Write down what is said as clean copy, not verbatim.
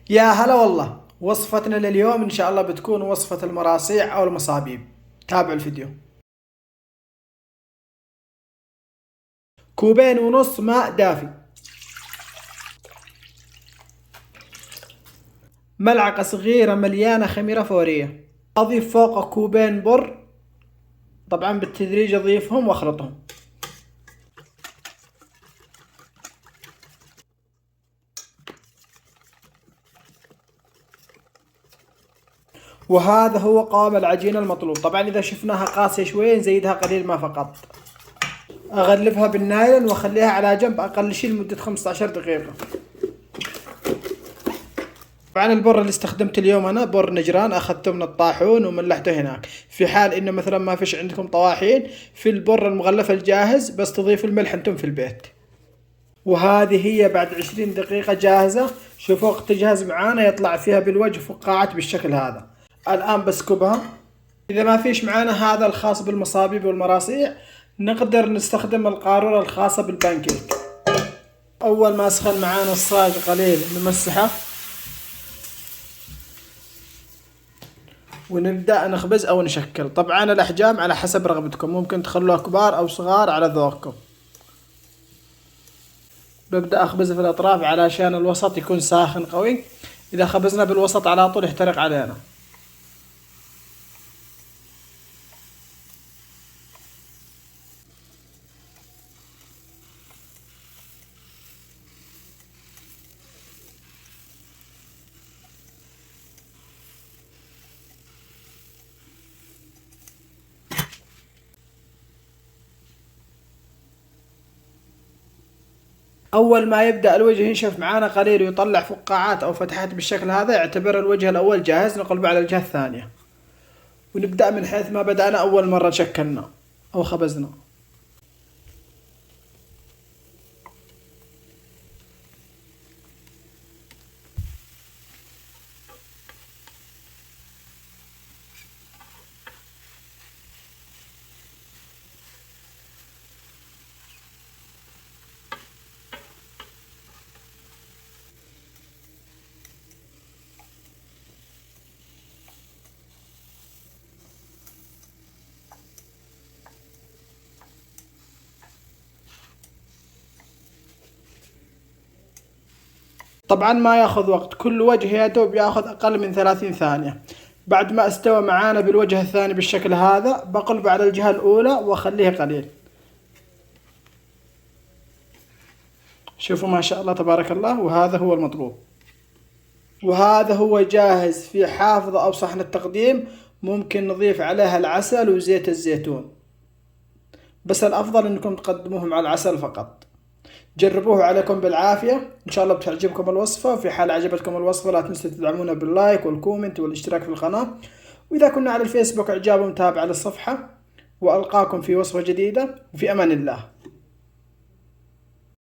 يا هلا والله. وصفتنا لليوم إن شاء الله بتكون وصفة المراصيع أو المصابيب. تابعوا الفيديو. كوبين ونص ماء دافي، ملعقة صغيرة مليانة خميرة فورية. أضيف فوق كوبين بر، طبعا بالتدريج أضيفهم وأخلطهم. وهذا هو قوام العجينة المطلوب. طبعا إذا شفناها قاسية شوي نزيدها قليل ما فقط. أغلفها بالنايلون وأخليها على جنب أقل شيء لمدة 15 دقيقة. طبعا البر اللي استخدمته اليوم انا بر نجران، اخذته من الطاحون وملحته هناك. في حال انه مثلا ما فيش عندكم طواحين، في البر المغلف الجاهز بس تضيفوا الملح انتم في البيت. وهذه هي بعد 20 دقيقة جاهزة. شوفوا وقت تجهز معانا يطلع فيها بالوجه فقاعات بالشكل هذا. الان بسكبها. اذا ما فيش معانا هذا الخاص بالمصابيب والمراصيع، نقدر نستخدم القارورة الخاصة بالبانكيك. اول ما سخن معانا الصاج قليل نمسحه ونبدأ نخبز أو نشكل. طبعا الأحجام على حسب رغبتكم، ممكن تخلوها كبار أو صغار على ذوقكم. ببدأ أخبز في الأطراف علشان الوسط يكون ساخن قوي. إذا خبزنا بالوسط على طول يحترق علينا. أول ما يبدأ الوجه ينشف معانا قليل ويطلع فقاعات أو فتحات بالشكل هذا، اعتبر الوجه الأول جاهز. نقلبه على الجهة الثانية ونبدأ من حيث ما بدأنا أول مرة شكلنا أو خبزنا. طبعا ما ياخذ وقت، كل وجه يا دوب ياخذ اقل من 30 ثانية. بعد ما استوى معانا بالوجه الثاني بالشكل هذا، بقلبه على الجهة الاولى واخليه قليل. شوفوا ما شاء الله تبارك الله، وهذا هو المطلوب. وهذا هو جاهز في حافظة او صحن التقديم. ممكن نضيف عليها العسل وزيت الزيتون، بس الافضل انكم تقدموه مع العسل فقط. جربوه عليكم بالعافية، إن شاء الله بتعجبكم الوصفة. وفي حال عجبتكم الوصفة لا تنسوا تدعمونا باللايك والكومنت والاشتراك في القناة. وإذا كنا على الفيسبوك إعجاب ومتابعة للصفحة. وألقاكم في وصفة جديدة، وفي أمان الله.